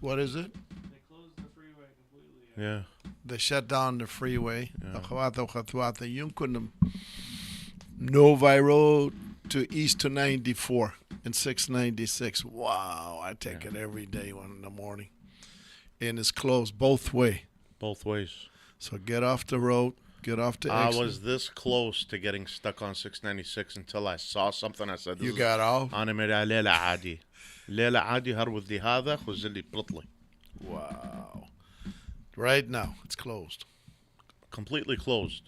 What is it? They closed the freeway completely. Yeah. They shut down the freeway. Yeah. يمكن Novi Road to east to 94 and 696. Wow, I take it every day in the morning. And it's closed both way. Both ways. So get off the road, get off the exit. I was this close to getting stuck on 696 until I saw something. I said, You got off? أنا مرة ليلة عادي. ليلة عادي هرب لي هذا خذ لي بلطلي. Wow. Right now, it's closed. Completely closed.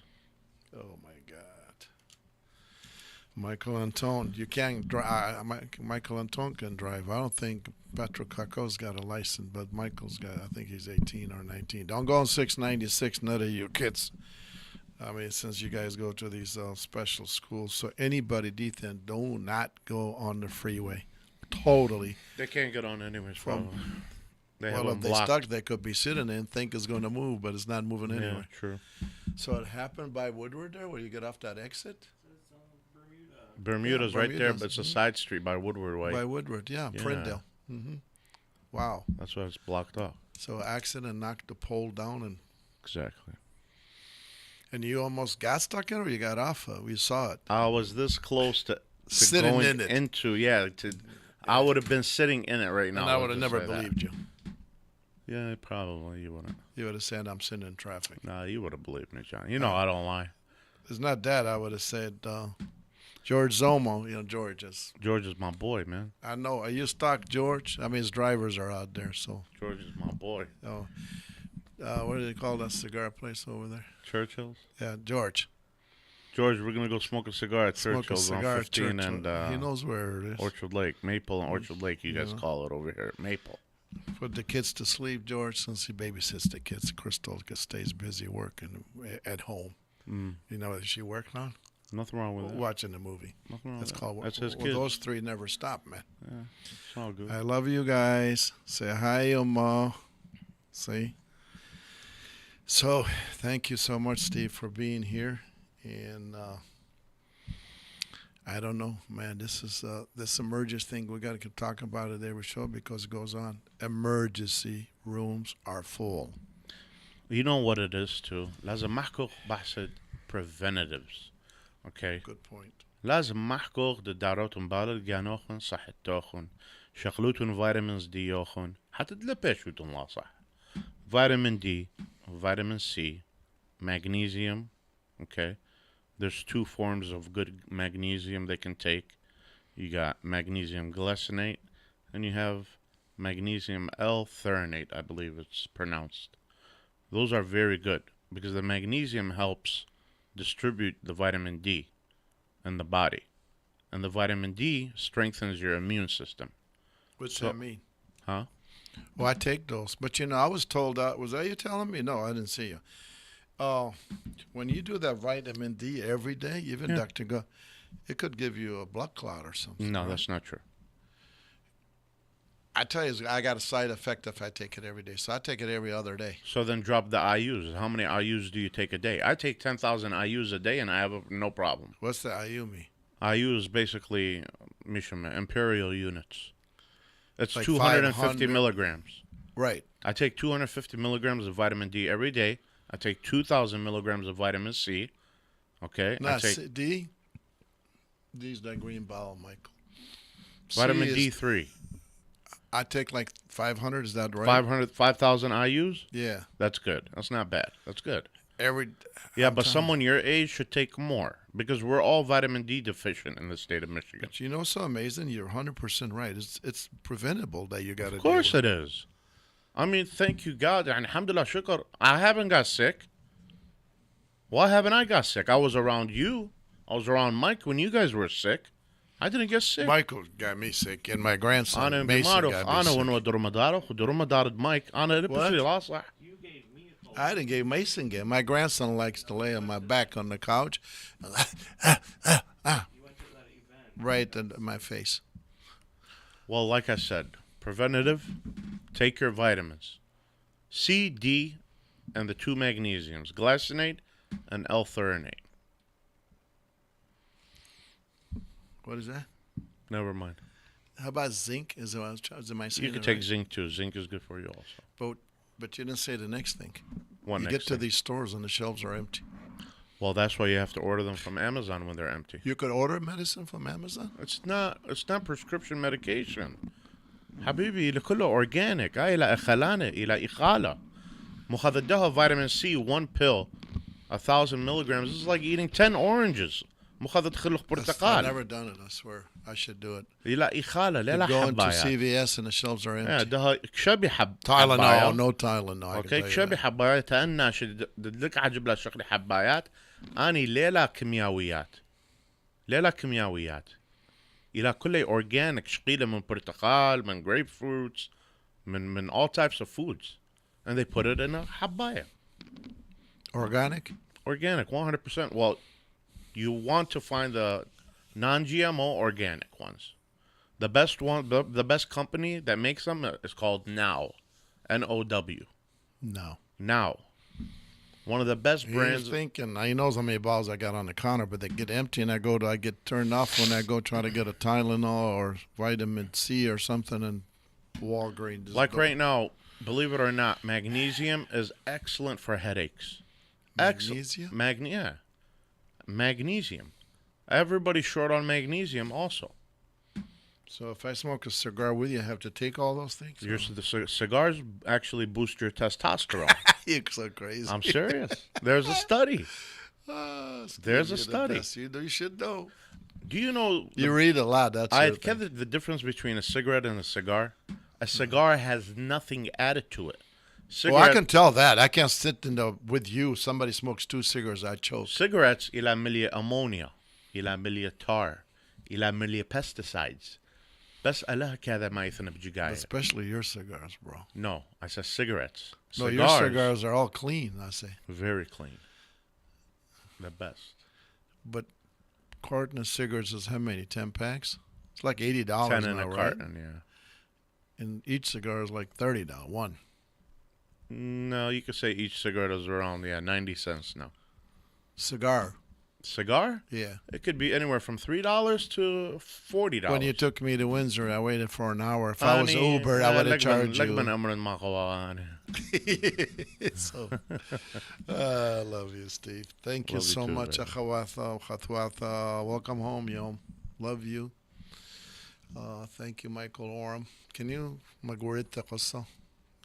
Oh, my God. Michael Antone, you can't drive. Michael Antone can drive. I don't think Patrick Kako's got a license, but Michael's got, I think he's 18 or 19. Don't go on 696, none of you kids. I mean, since you guys go to these special schools. So anybody, Dethan, do not go on the freeway. Totally. They can't get on anyways. They have Well, them if they blocked. stuck, they could be sitting and think it's going to move, but it's not moving anyway. Yeah, true. So it happened by Woodward there, where you get off that exit? Bermuda's Yeah, right there, Bermuda's. but it's a side street by Woodward Way. By Woodward, yeah, Prindale. Wow. That's why it's blocked off. So accident knocked the pole down, and Exactly. you almost got stuck in it, or you got off? We saw it. I was this close to Sitting going in it. I would have been sitting in it right now. And I would let's have just never say that. believed you. Yeah, probably you wouldn't. You would have said I'm sitting in traffic. Nah, you would have believed me, John. You know I don't lie. It's not that. I would have said George Zomo. George is. George is my boy, man. I know. Are you stock George? I mean, his drivers are out there, so. George is my boy. Oh. What do they call that cigar place over there? Churchill's? Yeah, George. George, we're gonna go smoke a cigar at Smoke a Churchill's on cigar at 15 Churchill. and He knows where it is. Orchard Lake, Maple and Orchard Lake. You guys Yeah. call it over here, Maple. Put the kids to sleep, George, since he babysits the kids. Crystal stays busy working at home. You know what she working on? Nothing wrong with that. Watching the movie. Nothing wrong That's with called. that. That's his well, kids. those three never stop, man. Yeah, it's all good. I love you guys. Say hi, Oma. See? So, thank you so much, Steve, for being here. And I don't know, man. This is this emergency thing. We got to keep talking about it every show because it goes on. Emergency rooms are full. You know what it is too. لازم محكوك بحث preventatives. Okay. Good point. لازم محكوك داراتهم بالل جانوخن صحتوخن شغلوتن فيتامينز دي يوخن حتى تلبشوتن لا صح. Vitamin D, vitamin C, magnesium. Okay. There's two forms of good magnesium they can take. You got magnesium glycinate and you have magnesium L-threonate, I believe it's pronounced. Those are very good because the magnesium helps distribute the vitamin D in the body. And the vitamin D strengthens your immune system. What's that mean? Huh? Well, I take those. But, I was told, was that you telling me? No, I didn't see you. When you do that vitamin D every day, even Dr. Go, it could give you a blood clot or something. No, right? that's not true. I tell you, I got a side effect if I take it every day. So I take it every other day. So then drop the IUs. How many IUs do you take a day? I take 10,000 IUs a day and I have no problem. What's the IU mean? IU is basically, Mishima, imperial units. It's Like 250 500 milligrams. Right. I take 250 milligrams of vitamin D every day. I take 2,000 milligrams of vitamin C. Okay? Not I take D. D's that green bottle, Michael. vitamin C is- D3. I take like 500. Is that right? 5,000 IUs? Yeah. That's good. That's not bad. That's good. Yeah, but someone your age should take more because we're all vitamin D deficient in the state of Michigan. But you know, so amazing. You're 100% right. It's preventable that you got to. Of course it is. I mean, thank you God. And alhamdulillah, shukr. I haven't got sick. Why haven't I got sick? I was around you. I was around Mike when you guys were sick. I didn't get sick. Michael got me sick, and my grandson أنا Mason بمعرف got me أنا sick. ونودر مدارك ودر مدار مايك أنا لبس لي لا صح. I didn't give Mason get. My grandson likes to lay on my back on the couch, right in my face. Well, like I said, preventative. Take your vitamins, C, D, and the two magnesiums, glycinate and L-threonate. What is that? Never mind. How about zinc? Is it? Am I saying You can it take right? zinc too. Zinc is good for you also. But you didn't say the next thing. What you next get to thing? these stores and the shelves are empty. Well, that's why you have to order them from Amazon when they're empty. You could order medicine from Amazon? It's not prescription medication. حبيبي لكله organic. إلى إخلانة إلى إخالة. مخددها vitamin C, one pill, 1,000 milligrams. This is like eating 10 oranges. مخدد خلق I've برتقال. never done it, I swear. I should do it. إلى إخالة لا You لا go into حبايات. CVS and the shelves are empty. Yeah, ده شبي حب. Tylenol, حبايات. no Tylenol. I can اوكي tell you شبي that. حبايات أنا لك عجب لا شغلي حبايات. أني ليلة كيميائيات. ليلة كيميائيات. إلى كله organic شقيلة من برتقال من grapefruits من all types of foods and they put it in a حباية. Organic? Organic, 100%. Well, you want to find the non-GMO organic ones. The best one, the best company that makes them is called Now, N-O-W. No. Now. One of the best brands. He's thinking, he knows how many bottles I got on the counter, but they get empty and I get turned off when I go try to get a Tylenol or vitamin C or something in Walgreens. Like right now, believe it or not, magnesium is excellent for headaches. Magnesium? Yeah. Magnesium. Everybody's short on magnesium also. So if I smoke a cigar with you, I have to take all those things? The cigars actually boost your testosterone. You're so crazy. I'm serious. There's a study. There's a study. You should know. Do you know? You read a lot. That's I your thing. get the difference between a cigarette and a cigar. A cigar has nothing added to it. Well, I can tell that. I can't sit with you. Somebody smokes 2 cigarettes, I choke. Cigarettes إلى ملي ammonia إلى ملي tar إلى ملي pesticides. بس الله كذا ما يثنى بجيجاية. Especially your cigars, bro. No, I said cigarettes. No, your cigars are all clean, I say. Very clean. The best. But carton of cigarettes is how many? 10 packs? It's like $80 10 now, in a right? carton, yeah. And each cigar is like $30, one. No, you could say each cigarette is around 90 cents now. Cigar? Yeah. It could be anywhere from $3 to $40. When you took me to Windsor, I waited for an hour. If I was Uber, I would have charged you. So, I love you, Steve. Thank you so much. Welcome home, Yom. Love you. Thank you, Michael Oram. Can you magurita قصة?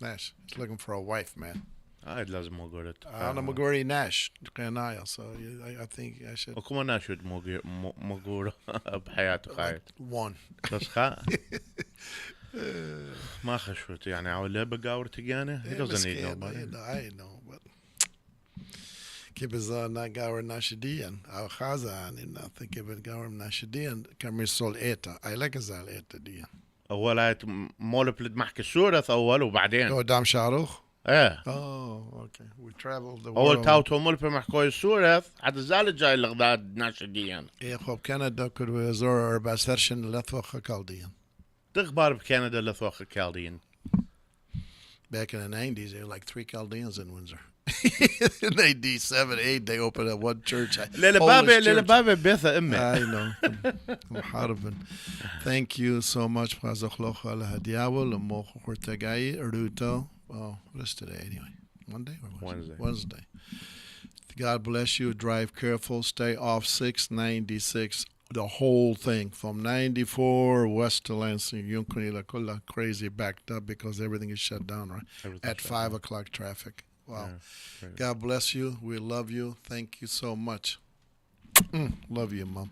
Nash, he's looking for a wife, man. لازم مقولت. أنا مقوري Nash قناية, so I think I should. وكمان ناش مقورة بحياته خايف. One. بس ما خشوت يعني عوله بقاور تجانه. He doesn't need nobody. I know, but كيف إذا نقاور ناشديان أو خازان إن أنت كيف نقاور ناشديان كم يصل إيتا. I like إذا إيتا ديان. أولا مول بلد محكي السورة أول وبعدين. قدام شاروخ. إيه. Oh, okay. We traveled the world. أول تاوتو مول بمحكي السورة عاد زال جاي لغداد ناشديان. إيه خب كندا كل وزور بسرشن لثوخ كالديان. تخبر بكندا لثوخ كالديان. Back in the 90s, there were like 3 Chaldeans in Windsor. In 87, 8, they opened up one church. للبابة بيثة أمي. I know. محاربا. Thank you so much. فازخلوخ على هدياول وموخ خورتاقاي روتو. Oh, what is today anyway? Monday or Wednesday. God bless you. Drive careful. Stay off 696. The whole thing from 94 west to Lansing, Yunkunila Kula, crazy backed up because everything is shut down, right? At 5 o'clock traffic. Wow. Yeah, God bless you. We love you. Thank you so much. Love you, Mom.